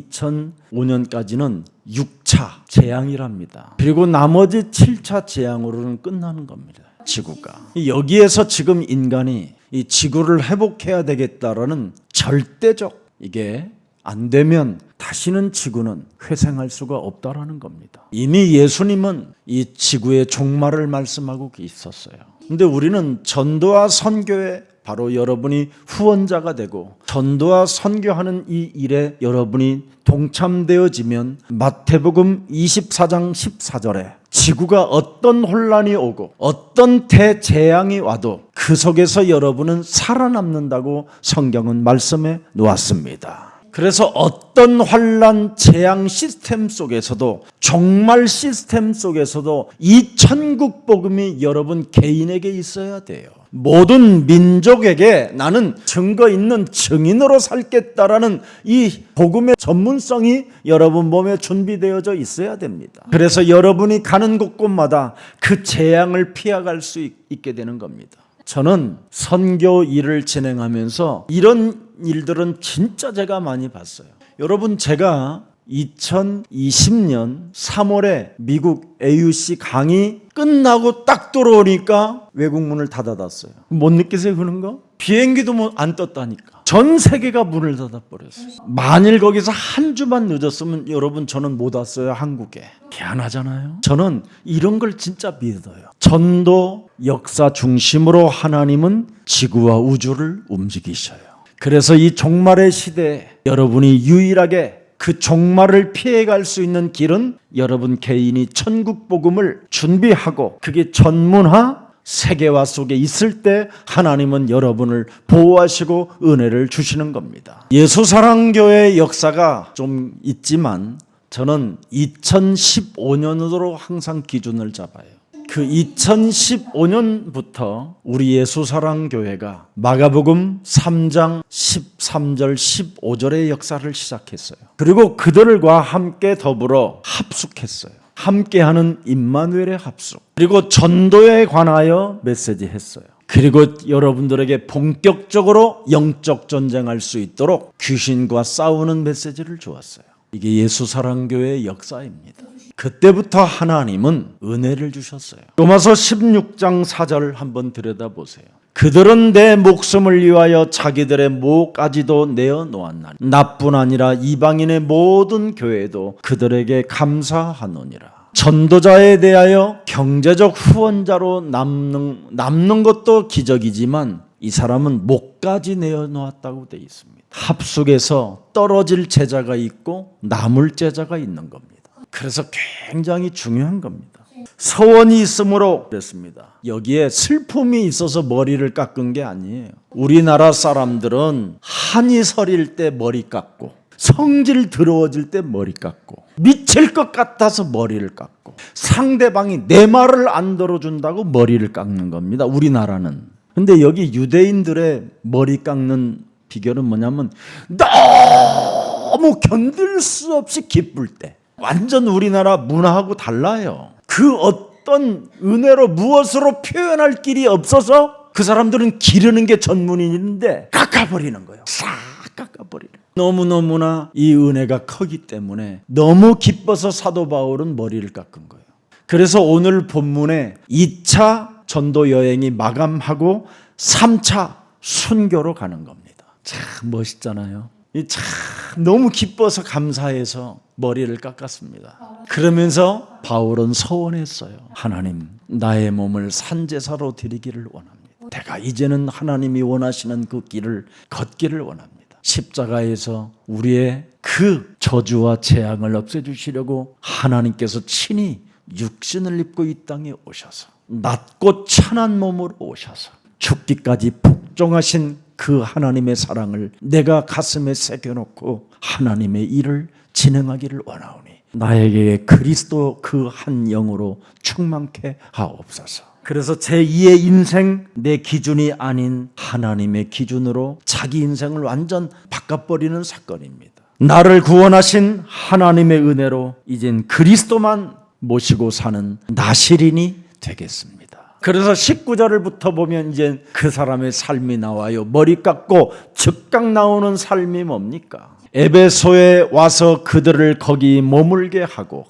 2005년까지는 6차 재앙이랍니다. 그리고 나머지 7차 재앙으로는 끝나는 겁니다. 지구가. 여기에서 지금 인간이 이 지구를 회복해야 되겠다라는 절대적, 이게 안 되면 다시는 지구는 회생할 수가 없다라는 겁니다. 이미 예수님은 이 지구의 종말을 말씀하고 있었어요. 근데 우리는 전도와 선교에 바로 여러분이 후원자가 되고 전도와 선교하는 이 일에 여러분이 동참되어지면 마태복음 24장 14절에 지구가 어떤 혼란이 오고 어떤 대재앙이 와도 그 속에서 여러분은 살아남는다고 성경은 말씀해 놓았습니다. 그래서 어떤 환란, 재앙 시스템 속에서도, 종말 시스템 속에서도 이 천국 복음이 여러분 개인에게 있어야 돼요. 모든 민족에게 나는 증거 있는 증인으로 살겠다라는 이 복음의 전문성이 여러분 몸에 준비되어져 있어야 됩니다. 그래서 여러분이 가는 곳곳마다 그 재앙을 피해갈 수 있게 되는 겁니다. 저는 선교 일을 진행하면서 이런 일들은 진짜 제가 많이 봤어요. 여러분, 제가 2020년 3월에 미국 AUC 강의 끝나고 딱 들어오니까 외국 문을 닫아놨어요. 못 느끼세요 그런 거? 비행기도 안 떴다니까. 전 세계가 문을 닫아버렸어요. 만일 거기서 한 주만 늦었으면 여러분 저는 못 왔어요. 한국에. 미안하잖아요. 저는 이런 걸 진짜 믿어요. 전도 역사 중심으로 하나님은 지구와 우주를 움직이셔요. 그래서 이 종말의 시대에 여러분이 유일하게 그 종말을 피해갈 수 있는 길은 여러분 개인이 천국 복음을 준비하고 그게 전문화 세계화 속에 있을 때 하나님은 여러분을 보호하시고 은혜를 주시는 겁니다. 예수사랑교회 역사가 좀 있지만 저는 2015년으로 항상 기준을 잡아요. 그 2015년부터 우리 예수사랑교회가 마가복음 3장 13절 15절의 역사를 시작했어요. 그리고 그들과 함께 더불어 합숙했어요. 함께하는 임마누엘의 합숙. 그리고 전도에 관하여 메시지 했어요. 그리고 여러분들에게 본격적으로 영적 전쟁할 수 있도록 귀신과 싸우는 메시지를 주었어요. 이게 예수사랑교회의 역사입니다. 그때부터 하나님은 은혜를 주셨어요. 로마서 16장 4절 한번 들여다보세요. 그들은 내 목숨을 위하여 자기들의 목까지도 내어놓았나니 나뿐 아니라 이방인의 모든 교회도 그들에게 감사하노니라. 전도자에 대하여 경제적 후원자로 남는 것도 기적이지만 이 사람은 목까지 내어놓았다고 되어 있습니다. 합숙에서 떨어질 제자가 있고 남을 제자가 있는 겁니다. 그래서 굉장히 중요한 겁니다. 서원이 있으므로 그랬습니다. 여기에 슬픔이 있어서 머리를 깎은 게 아니에요. 우리나라 사람들은 한이 서릴 때 머리 깎고 성질 더러워질 때 머리 깎고 미칠 것 같아서 머리를 깎고 상대방이 내 말을 안 들어준다고 머리를 깎는 겁니다. 우리나라는. 근데 여기 유대인들의 머리 깎는 비결은 뭐냐면 너무 견딜 수 없이 기쁠 때. 완전 우리나라 문화하고 달라요. 그 어떤 은혜로 무엇으로 표현할 길이 없어서 그 사람들은 기르는 게 전문인인데 깎아버리는 거예요. 싹 깎아버리는. 너무너무나 이 은혜가 크기 때문에 너무 기뻐서 사도 바울은 머리를 깎은 거예요. 그래서 오늘 본문에 2차 전도 여행이 마감하고 3차 순교로 가는 겁니다. 참 멋있잖아요. 참 너무 기뻐서 감사해서 머리를 깎았습니다. 그러면서 바울은 서원했어요. 하나님, 나의 몸을 산제사로 드리기를 원합니다. 내가 이제는 하나님이 원하시는 그 길을 걷기를 원합니다. 십자가에서 우리의 그 저주와 재앙을 없애주시려고 하나님께서 친히 육신을 입고 이 땅에 오셔서 낮고 천한 몸으로 오셔서 죽기까지 복종하신 그 하나님의 사랑을 내가 가슴에 새겨놓고 하나님의 일을 진행하기를 원하오니 나에게 그리스도 그 한 영으로 충만케 하옵소서. 그래서 제2의 인생, 내 기준이 아닌 하나님의 기준으로 자기 인생을 완전 바꿔버리는 사건입니다. 나를 구원하신 하나님의 은혜로 이젠 그리스도만 모시고 사는 나시린이 되겠습니다. 그래서 19절부터 보면 이제 그 사람의 삶이 나와요. 머리 깎고 즉각 나오는 삶이 뭡니까? 에베소에 와서 그들을 거기 머물게 하고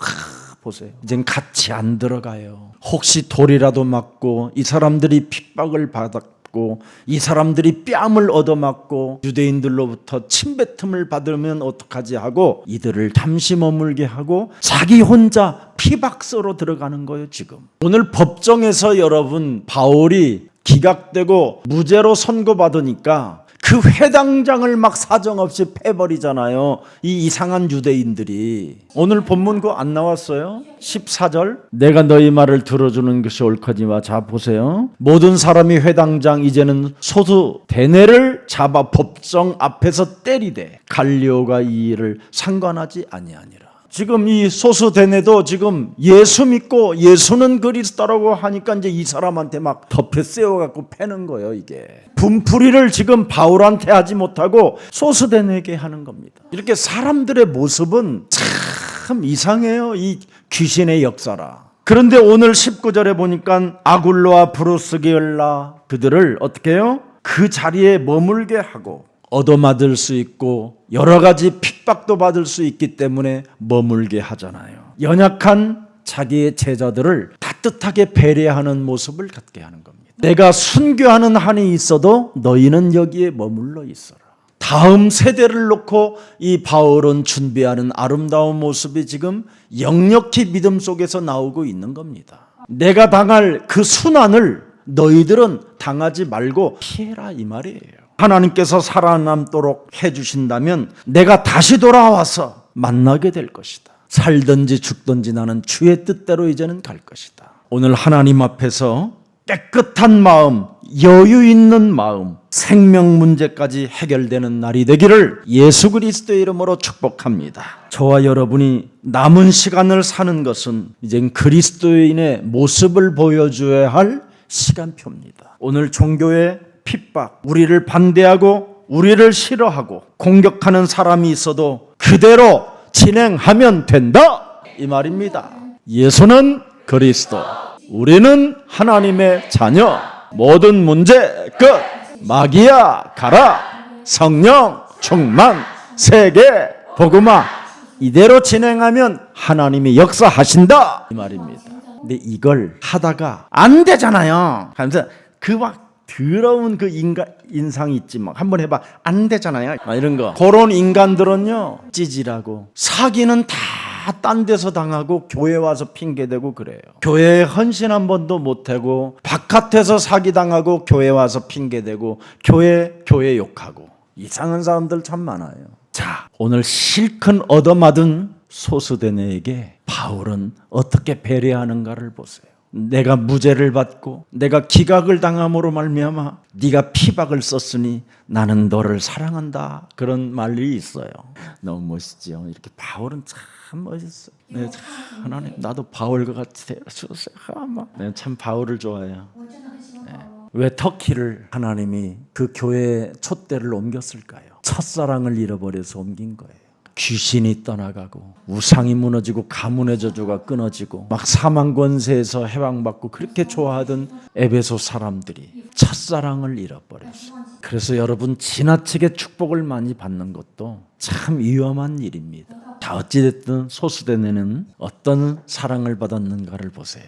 보세요. 이젠 같이 안 들어가요. 혹시 돌이라도 맞고 이 사람들이 핍박을 받았고 이 사람들이 뺨을 얻어맞고 유대인들로부터 침뱉음을 받으면 어떡하지 하고 이들을 잠시 머물게 하고 자기 혼자 피박서로 들어가는 거예요. 지금 오늘 법정에서 여러분 바울이 기각되고 무죄로 선고받으니까 그 회당장을 막 사정없이 패버리잖아요. 이 이상한 유대인들이. 오늘 본문 그거 안 나왔어요? 14절 내가 너희 말을 들어주는 것이 옳거니와 자 보세요. 모든 사람이 회당장 이제는 소수 대뇌를 잡아 법정 앞에서 때리되 갈리오가 이 일을 상관하지 아니하니라. 지금 이 소수대뇌도 지금 예수 믿고 예수는 그리스도라고 하니까 이제 이 사람한테 막 덮여 씌워갖고 패는 거예요. 이게 분풀이를 지금 바울한테 하지 못하고 소수대뇌에게 하는 겁니다. 이렇게 사람들의 모습은 참 이상해요. 이 귀신의 역사라. 그런데 오늘 19절에 보니까 아굴로와 브루스게일라 그들을 어떻게 해요? 그 자리에 머물게 하고 얻어맞을 수 있고 여러 가지 핍박도 받을 수 있기 때문에 머물게 하잖아요. 연약한 자기의 제자들을 따뜻하게 배려하는 모습을 갖게 하는 겁니다. 내가 순교하는 한이 있어도 너희는 여기에 머물러 있어라. 다음 세대를 놓고 이 바울은 준비하는 아름다운 모습이 지금 역력히 믿음 속에서 나오고 있는 겁니다. 내가 당할 그 순환을 너희들은 당하지 말고 피해라 이 말이에요. 하나님께서 살아남도록 해주신다면 내가 다시 돌아와서 만나게 될 것이다. 살든지 죽든지 나는 주의 뜻대로 이제는 갈 것이다. 오늘 하나님 앞에서 깨끗한 마음, 여유 있는 마음, 생명 문제까지 해결되는 날이 되기를 예수 그리스도의 이름으로 축복합니다. 저와 여러분이 남은 시간을 사는 것은 이젠 그리스도인의 모습을 보여줘야 할 시간표입니다. 오늘 종교의 핍박, 우리를 반대하고 우리를 싫어하고 공격하는 사람이 있어도 그대로 진행하면 된다 이 말입니다. 예수는 그리스도, 우리는 하나님의 자녀, 모든 문제 끝, 마귀야 가라, 성령 충만, 세계 복음화 이대로 진행하면 하나님이 역사하신다 이 말입니다. 근데 이걸 하다가 안 되잖아요. 하면서 그 막 더러운 그 인상 있지 막 한번 해봐 안 되잖아요. 이런 거 그런 인간들은요 찌질하고 사기는 다 딴 데서 당하고 교회 와서 핑계대고 그래요. 교회에 헌신 한 번도 못하고 바깥에서 사기당하고 교회 와서 핑계대고 교회 욕하고 이상한 사람들 참 많아요. 자 오늘 실컷 얻어맞은 소수대뇌에게 바울은 어떻게 배려하는가를 보세요. 내가 무죄를 받고 내가 기각을 당함으로 말미암아 네가 피박을 썼으니 나는 너를 사랑한다. 그런 말이 있어요. 너무 멋있죠. 이렇게 바울은 참 멋있어. 네, 하나님 나도 바울과 같이 되어주세요. 네, 참 바울을 좋아해요. 네. 왜 터키를 하나님이 그 교회의 촛대를 옮겼을까요? 첫사랑을 잃어버려서 옮긴 거예요. 귀신이 떠나가고 우상이 무너지고 가문의 저주가 끊어지고 막 사망 권세에서 해방받고 그렇게 좋아하던 에베소 사람들이 첫사랑을 잃어버렸어요. 그래서 여러분 지나치게 축복을 많이 받는 것도 참 위험한 일입니다. 자 어찌됐든 소수대뇌는 어떤 사랑을 받았는가를 보세요.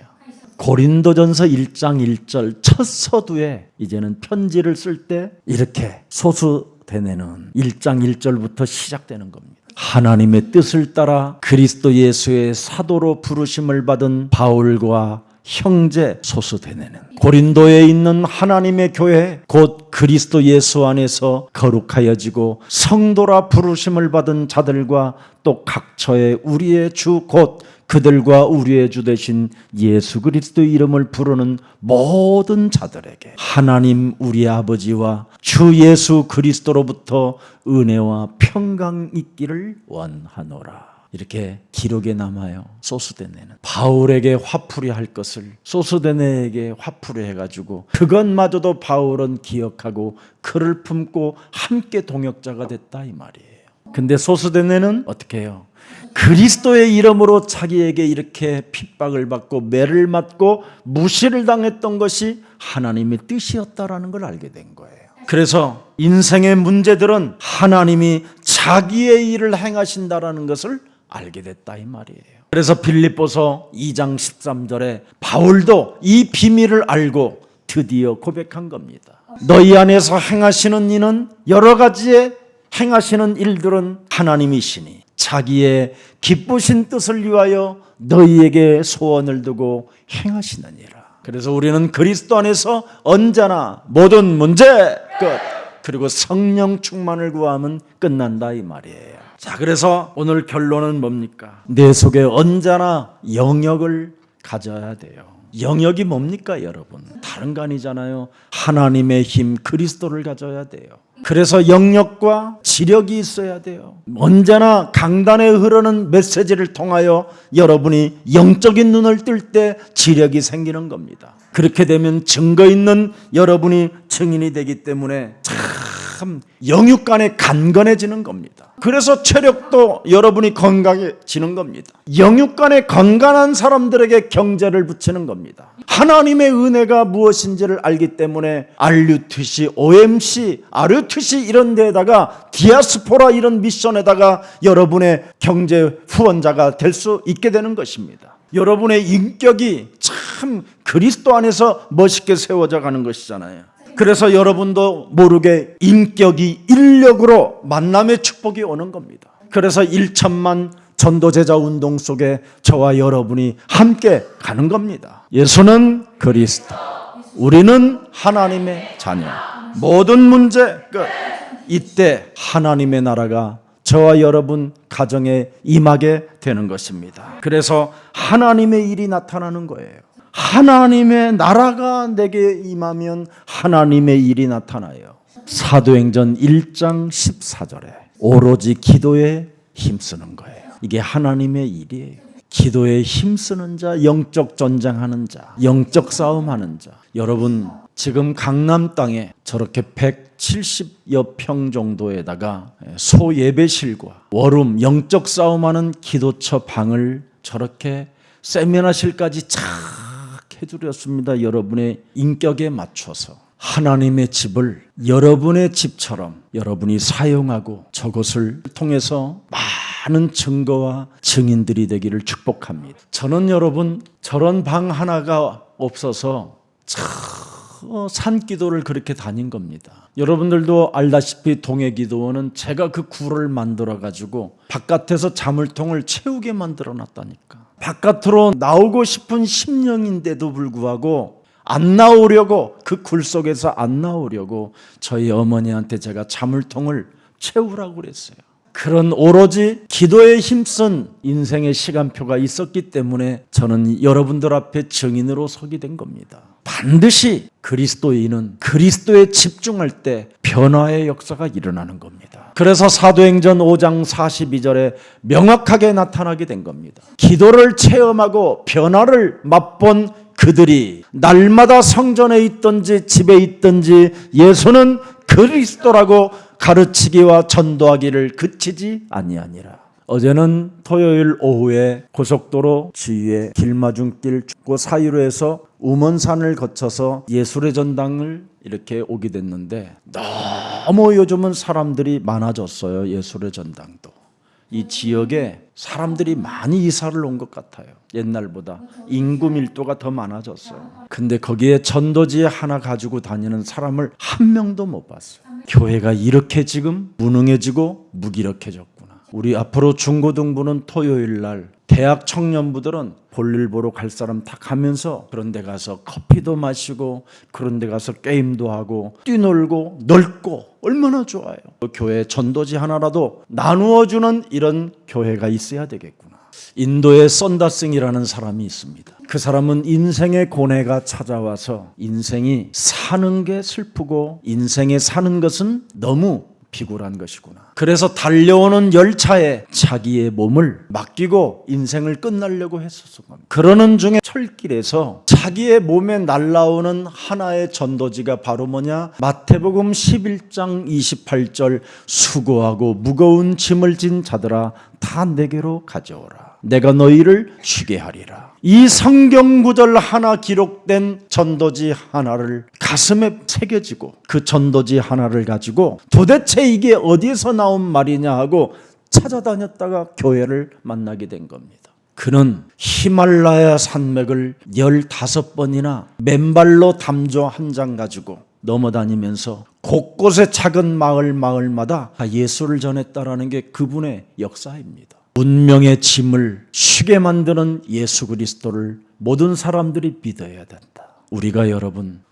고린도전서 1장 1절 첫 서두에 이제는 편지를 쓸 때 이렇게 소수대뇌는 1장 1절부터 시작되는 겁니다. 하나님의 뜻을 따라 그리스도 예수의 사도로 부르심을 받은 바울과 형제 소스데네는 고린도에 있는 하나님의 교회 곧 그리스도 예수 안에서 거룩하여지고 성도라 부르심을 받은 자들과 또 각처에 우리의 주 곧 그들과 우리의 주 되신 예수 그리스도의 이름을 부르는 모든 자들에게 하나님 우리 아버지와 주 예수 그리스도로부터 은혜와 평강 있기를 원하노라. 이렇게 기록에 남아요. 소스데네는 바울에게 화풀이 할 것을 소스데네에게 화풀이 해가지고 그것마저도 바울은 기억하고 그를 품고 함께 동역자가 됐다 이 말이에요. 근데 소스데네는 어떻게 해요? 그리스도의 이름으로 자기에게 이렇게 핍박을 받고 매를 맞고 무시를 당했던 것이 하나님의 뜻이었다라는 걸 알게 된 거예요. 그래서 인생의 문제들은 하나님이 자기의 일을 행하신다라는 것을 알게 됐다 이 말이에요. 그래서 빌립보서 2장 13절에 바울도 이 비밀을 알고 드디어 고백한 겁니다. 너희 안에서 행하시는 이는 여러 가지의 행하시는 일들은 하나님이시니 자기의 기쁘신 뜻을 위하여 너희에게 소원을 두고 행하시느니라. 그래서 우리는 그리스도 안에서 언제나 모든 문제 끝, 그리고 성령 충만을 구하면 끝난다 이 말이에요. 자, 그래서 오늘 결론은 뭡니까? 내 속에 언제나 영역을 가져야 돼요. 영역이 뭡니까 여러분? 다른 거 아니잖아요. 하나님의 힘 그리스도를 가져야 돼요. 그래서 영역과 지력이 있어야 돼요. 언제나 강단에 흐르는 메시지를 통하여 여러분이 영적인 눈을 뜰 때 지력이 생기는 겁니다. 그렇게 되면 증거 있는 여러분이 증인이 되기 때문에 참 영육간에 간건해지는 겁니다. 그래서 체력도 여러분이 건강해지는 겁니다. 영육간에 건강한 사람들에게 경제를 붙이는 겁니다. 하나님의 은혜가 무엇인지를 알기 때문에 RUTC, OMC, RUTC 이런 데다가 디아스포라 이런 미션에다가 여러분의 경제 후원자가 될 수 있게 되는 것입니다. 여러분의 인격이 참 그리스도 안에서 멋있게 세워져 가는 것이잖아요. 그래서 여러분도 모르게 인격이 인력으로 만남의 축복이 오는 겁니다. 그래서 1천만 전도제자 운동 속에 저와 여러분이 함께 가는 겁니다. 예수는 그리스도, 우리는 하나님의 자녀. 모든 문제 끝. 이때 하나님의 나라가 저와 여러분 가정에 임하게 되는 것입니다. 그래서 하나님의 일이 나타나는 거예요. 하나님의 나라가 내게 임하면 하나님의 일이 나타나요. 사도행전 1장 14절에 오로지 기도에 힘쓰는 거예요. 이게 하나님의 일이에요. 기도에 힘쓰는 자, 영적 전쟁하는 자, 영적 싸움하는 자. 여러분 지금 강남 땅에 저렇게 170여 평 정도에다가 소예배실과 워룸 영적 싸움하는 기도처 방을 저렇게 세미나실까지 착 해드렸습니다. 여러분의 인격에 맞춰서 하나님의 집을 여러분의 집처럼 여러분이 사용하고 저것을 통해서 많은 증거와 증인들이 되기를 축복합니다. 저는 여러분 저런 방 하나가 없어서 산기도를 그렇게 다닌 겁니다. 여러분들도 알다시피 동해기도원은 제가 그 굴을 만들어 가지고 바깥에서 자물통을 채우게 만들어 놨다니까. 바깥으로 나오고 싶은 심령인데도 불구하고 안 나오려고, 그 굴 속에서 안 나오려고 저희 어머니한테 제가 자물통을 채우라고 그랬어요. 그런 오로지 기도에 힘쓴 인생의 시간표가 있었기 때문에 저는 여러분들 앞에 증인으로 서게 된 겁니다. 반드시 그리스도인은 그리스도에 집중할 때 변화의 역사가 일어나는 겁니다. 그래서 사도행전 5장 42절에 명확하게 나타나게 된 겁니다. 기도를 체험하고 변화를 맛본 그들이 날마다 성전에 있든지 집에 있든지 예수는 그리스도라고 가르치기와 전도하기를 그치지 아니하니라. 어제는 토요일 오후에 고속도로 주위에 길마중길 죽고 사유로에서 우먼산을 거쳐서 예술의 전당을 이렇게 오게 됐는데 너무 요즘은 사람들이 많아졌어요. 예술의 전당도 이 지역에 사람들이 많이 이사를 온 것 같아요. 옛날보다 인구 밀도가 더 많아졌어요. 근데 거기에 전도지 하나 가지고 다니는 사람을 한 명도 못 봤어요. 교회가 이렇게 지금 무능해지고 무기력해졌구나. 우리 앞으로 중고등부는 토요일 날 대학 청년부들은 볼일 보러 갈 사람 다 가면서 그런 데 가서 커피도 마시고 그런 데 가서 게임도 하고 뛰놀고 넓고 얼마나 좋아요. 교회 전도지 하나라도 나누어주는 이런 교회가 있어야 되겠구나. 인도의 썬다싱이라는 사람이 있습니다. 그 사람은 인생의 고뇌가 찾아와서 인생이 사는 게 슬프고 인생에 사는 것은 너무 비굴한 것이구나. 그래서 달려오는 열차에 자기의 몸을 맡기고 인생을 끝내려고 했었을 겁니다. 그러는 중에 철길에서 자기의 몸에 날라오는 하나의 전도지가 바로 뭐냐? 마태복음 11장 28절 수고하고 무거운 짐을 진 자들아 다 내게로 가져오라. 내가 너희를 쉬게 하리라. 이 성경 구절 하나 기록된 전도지 하나를 가슴에 새겨지고 그 전도지 하나를 가지고 도대체 이게 어디서 나온 말이냐 하고 찾아다녔다가 교회를 만나게 된 겁니다. 그는 히말라야 산맥을 15번이나 맨발로 담조 한 장 가지고 넘어다니면서 곳곳에 작은 마을마다 예수를 전했다라는 게 그분의 역사입니다. 운명의 짐을 쉬게 만드는 예수 그리스도를 모든 사람들이 믿어야 된다.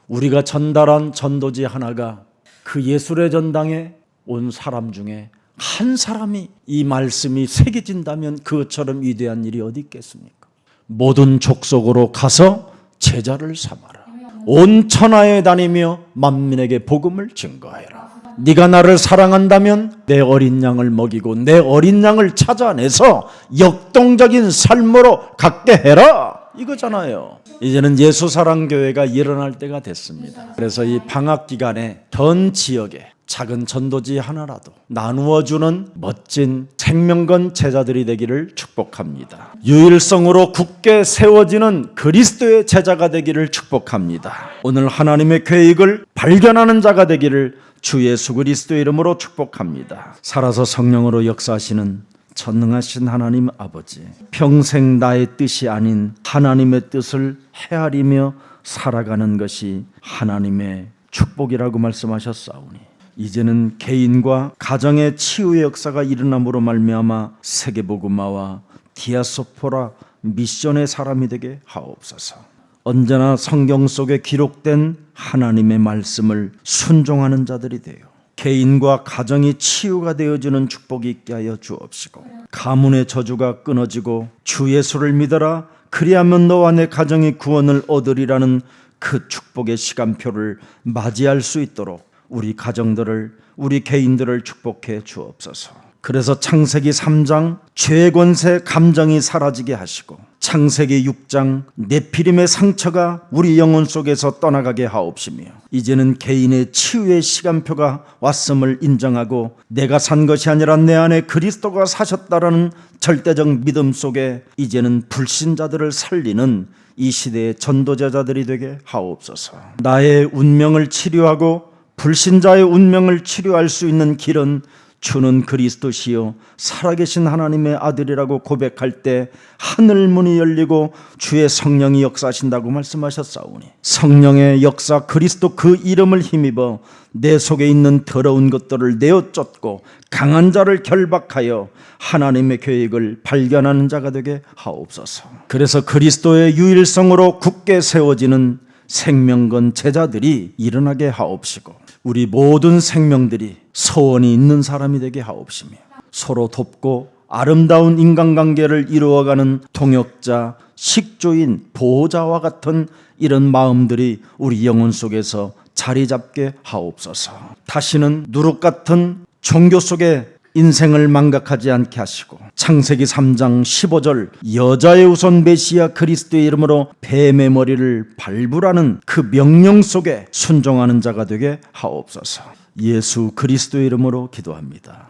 우리가 전달한 전도지 하나가 그 예술의 전당에 온 사람 중에 한 사람이 이 말씀이 새겨진다면 그것처럼 위대한 일이 어디 있겠습니까? 모든 족속으로 가서 제자를 삼아라. 온 천하에 다니며 만민에게 복음을 증거하여라. 네가 나를 사랑한다면 내 어린 양을 먹이고 내 어린 양을 찾아내서 역동적인 삶으로 갖게 해라. 이거잖아요. 이제는 예수사랑교회가 일어날 때가 됐습니다. 그래서 이 방학 기간에 전 지역에 작은 전도지 하나라도 나누어주는 멋진 생명건 제자들이 되기를 축복합니다. 유일성으로 굳게 세워지는 그리스도의 제자가 되기를 축복합니다. 오늘 하나님의 계획을 발견하는 자가 되기를 주 예수 그리스도의 이름으로 축복합니다. 살아서 성령으로 역사하시는 전능하신 하나님 아버지, 평생 나의 뜻이 아닌 하나님의 뜻을 헤아리며 살아가는 것이 하나님의 축복이라고 말씀하셨사오니 이제는 개인과 가정의 치유의 역사가 일어남으로 말미암아 세계복음화와 디아스포라 미션의 사람이 되게 하옵소서. 언제나 성경 속에 기록된 하나님의 말씀을 순종하는 자들이 되어 개인과 가정이 치유가 되어지는 축복이 있게 하여 주옵시고 가문의 저주가 끊어지고 주 예수를 믿어라 그리하면 너와 내 가정이 구원을 얻으리라는 그 축복의 시간표를 맞이할 수 있도록 우리 가정들을 우리 개인들을 축복해 주옵소서. 그래서 창세기 3장 죄의 권세 감정이 사라지게 하시고 창세기 6장 네피림의 상처가 우리 영혼 속에서 떠나가게 하옵시며 이제는 개인의 치유의 시간표가 왔음을 인정하고 내가 산 것이 아니라 내 안에 그리스도가 사셨다라는 절대적 믿음 속에 이제는 불신자들을 살리는 이 시대의 전도자들이 되게 하옵소서. 나의 운명을 치료하고 불신자의 운명을 치료할 수 있는 길은 주는 그리스도시요 살아계신 하나님의 아들이라고 고백할 때 하늘 문이 열리고 주의 성령이 역사하신다고 말씀하셨사오니 성령의 역사 그리스도 그 이름을 힘입어 내 속에 있는 더러운 것들을 내어 쫓고 강한 자를 결박하여 하나님의 계획을 발견하는 자가 되게 하옵소서. 그래서 그리스도의 유일성으로 굳게 세워지는 생명건 제자들이 일어나게 하옵시고 우리 모든 생명들이 소원이 있는 사람이 되게 하옵시며 서로 돕고 아름다운 인간관계를 이루어가는 동역자, 식조인, 보호자와 같은 이런 마음들이 우리 영혼 속에서 자리 잡게 하옵소서. 다시는 누룩 같은 종교 속에 인생을 망각하지 않게 하시고 창세기 3장 15절 여자의 우선 메시아 그리스도의 이름으로 뱀의 머리를 밟으라는 그 명령 속에 순종하는 자가 되게 하옵소서. 예수 그리스도의 이름으로 기도합니다.